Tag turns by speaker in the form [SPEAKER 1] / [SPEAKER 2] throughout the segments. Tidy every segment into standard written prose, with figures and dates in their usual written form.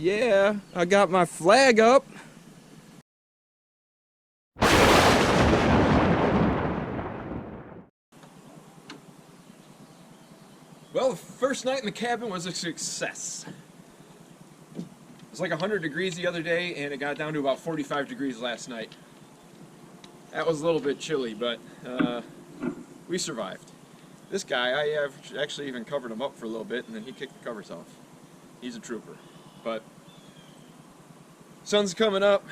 [SPEAKER 1] Yeah, I got my flag up. Well, the first night in the cabin was a success. It was like 100 degrees the other day, and it got down to about 45 degrees last night. That was a little bit chilly, but we survived. This guy, I have actually even covered him up for a little bit, and then he kicked the covers off. He's a trooper. But sun's coming up,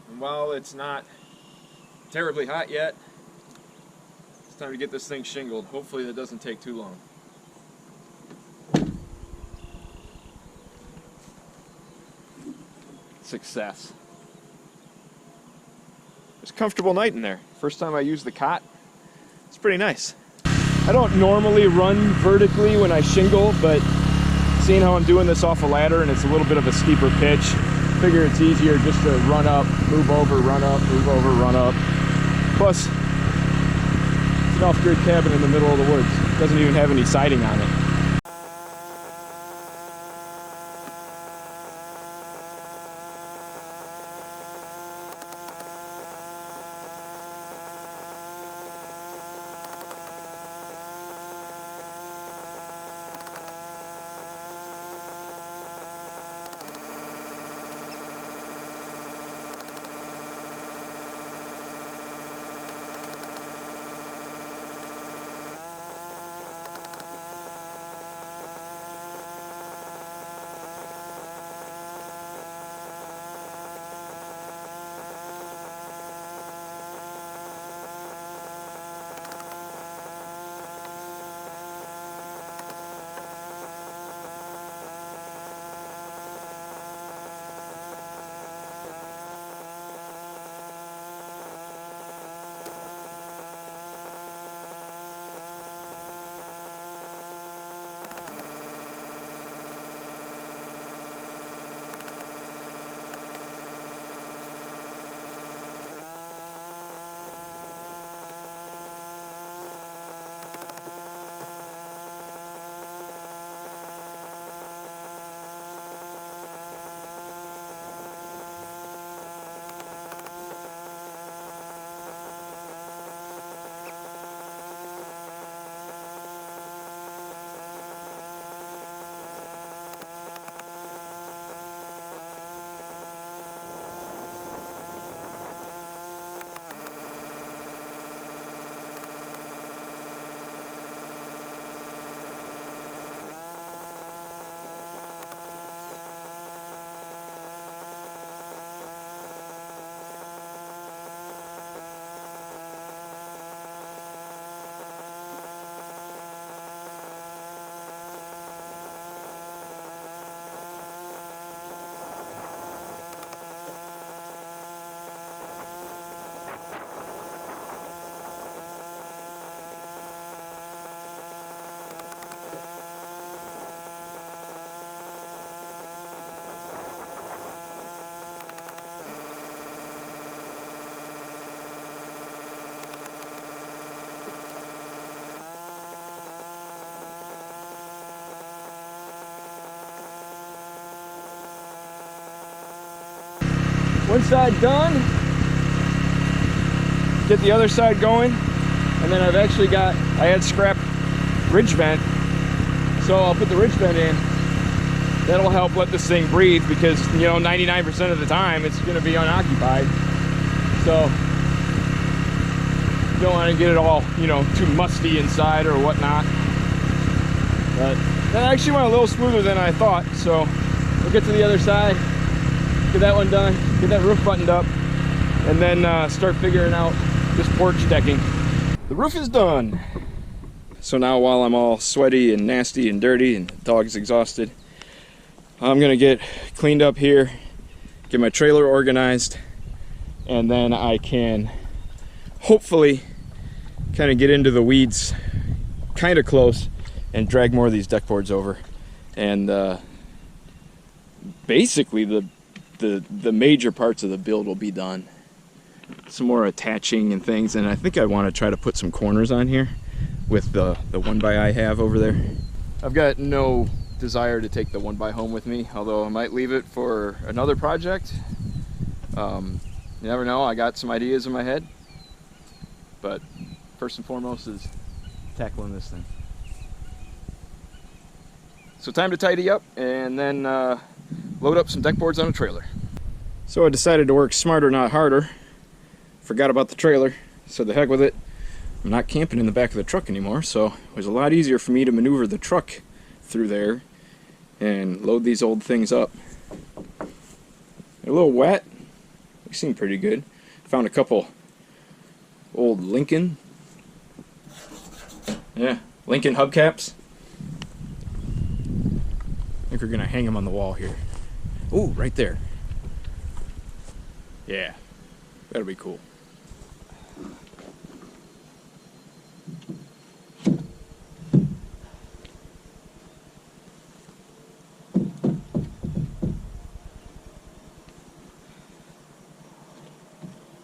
[SPEAKER 1] and while it's not terribly hot yet, it's time to get this thing shingled. Hopefully that doesn't take too long. Success. It's a comfortable night in there. First time I used the cot. It's pretty nice. I don't normally run vertically when I shingle, but seeing how I'm doing this off a ladder and it's a little bit of a steeper pitch, figure it's easier just to run up, move over, run up, move over, run up. Plus, it's an off-grid cabin in the middle of the woods. It doesn't even have any siding on it. One side done, get the other side going, and then I've actually got, I had scrap ridge vent, so I'll put the ridge vent in. That'll help let this thing breathe because, you know, 99% of the time it's going to be unoccupied. So you don't want to get it all, you know, too musty inside or whatnot. But that actually went a little smoother than I thought, so we'll get to the other side. Get that one done, get that roof buttoned up, and then start figuring out this porch decking. The roof is done. So now while I'm all sweaty and nasty and dirty and the dog's exhausted, I'm gonna get cleaned up here, get my trailer organized, and then I can hopefully kind of get into the weeds kind of close and drag more of these deck boards over. And basically the major parts of the build will be done. Some more attaching and things, and I think I want to try to put some corners on here with the one by I have over there. I've got no desire to take the 1x home with me, although I might leave it for another project. You never know, I got some ideas in my head, but first and foremost is tackling this thing. So time to tidy up and then load up some deck boards on a trailer. So I decided to work smarter, not harder. Forgot about the trailer, so the heck with it. I'm not camping in the back of the truck anymore, so it was a lot easier for me to maneuver the truck through there and load these old things up. They're a little wet. They seem pretty good. Found a couple old Lincoln hubcaps. I think we're gonna hang them on the wall here. Ooh, right there. Yeah, that'll be cool.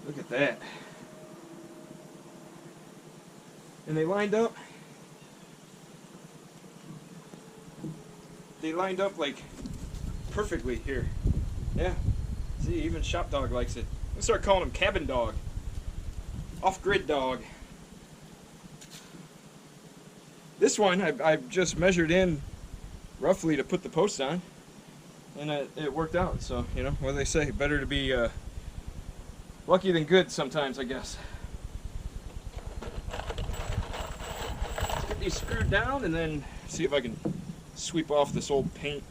[SPEAKER 1] Look at that. And they lined up. They lined up like perfectly here. Yeah. See, even Shop Dog likes it. Let's start calling him Cabin Dog. Off-grid dog. This one I've just measured in roughly to put the post on, and it worked out. So, you know, what do they say? Better to be lucky than good sometimes, I guess. Let's get these screwed down and then see if I can sweep off this old paint.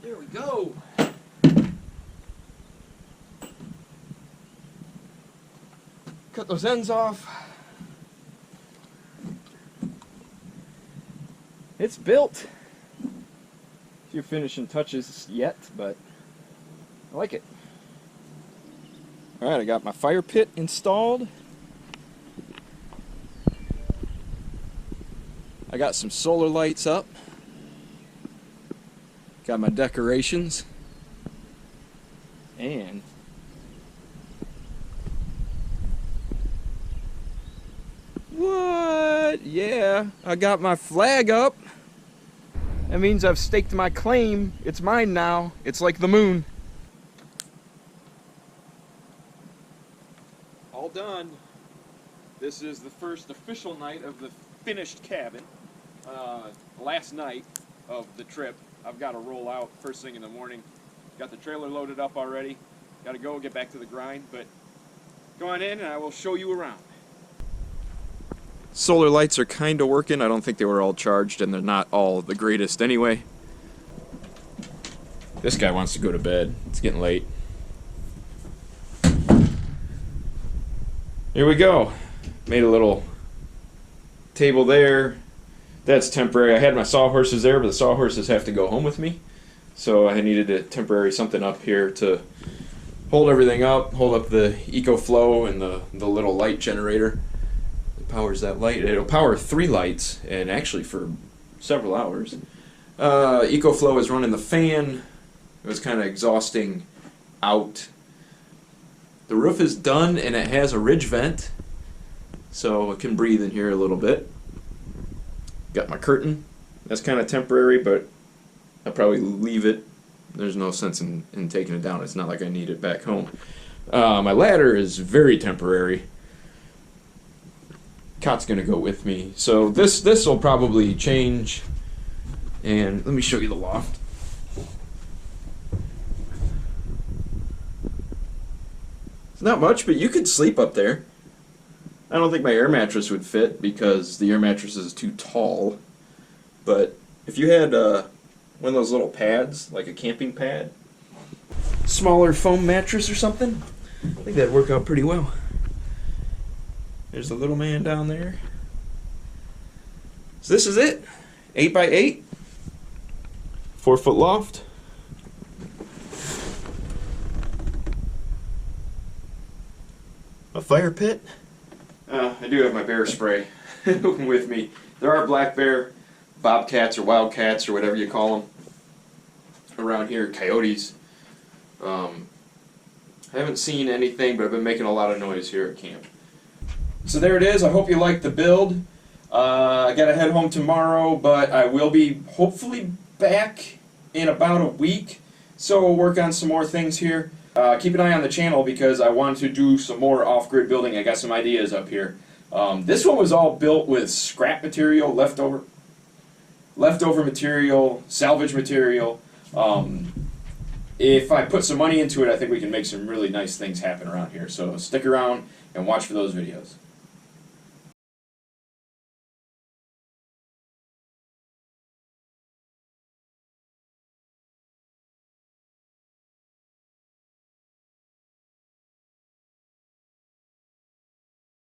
[SPEAKER 1] There we go. Cut those ends off. It's built. A few finishing touches yet, but I like it. Alright, I got my fire pit installed. I got some solar lights up. Got my decorations. And what? Yeah, I got my flag up. That means I've staked my claim. It's mine now. It's like the moon. All done. This is the first official night of the finished cabin. Last night of the trip. I've got to roll out first thing in the morning. Got the trailer loaded up already. Got to go get back to the grind, but go on in and I will show you around. Solar lights are kind of working. I don't think they were all charged, and they're not all the greatest anyway. This guy wants to go to bed. It's getting late. Here we go. Made a little table there. That's temporary. I had my sawhorses there, but the sawhorses have to go home with me. So I needed a temporary something up here to hold everything up, hold up the Ecoflow and the little light generator. It powers that light. It'll power 3 lights, and actually for several hours. Ecoflow is running the fan. It was kind of exhausting out. The roof is done, and it has a ridge vent, so it can breathe in here a little bit. Got my curtain. That's kind of temporary, but I'll probably leave it. There's no sense in taking it down. It's not like I need it back home. My ladder is very temporary. Cot's gonna go with me. So this will probably change. And let me show you the loft. It's not much, but you could sleep up there. I don't think my air mattress would fit because the air mattress is too tall. But if you had one of those little pads, like a camping pad, smaller foam mattress or something, I think that'd work out pretty well. There's the little man down there. So this is it. 8x8. 4-foot loft.
[SPEAKER 2] A fire pit?
[SPEAKER 1] I do have my bear spray with me. There are black bear, bobcats or wildcats or whatever you call them around here, coyotes. I haven't seen anything, but I've been making a lot of noise here at camp. So there it is. I hope you liked the build. I gotta head home tomorrow, but I will be hopefully back in about a week. So we'll work on some more things here. Keep an eye on the channel because I want to do some more off-grid building. I got some ideas up here. This one was all built with scrap material, leftover material, salvage material. If I put some money into it, I think we can make some really nice things happen around here. So stick around and watch for those videos.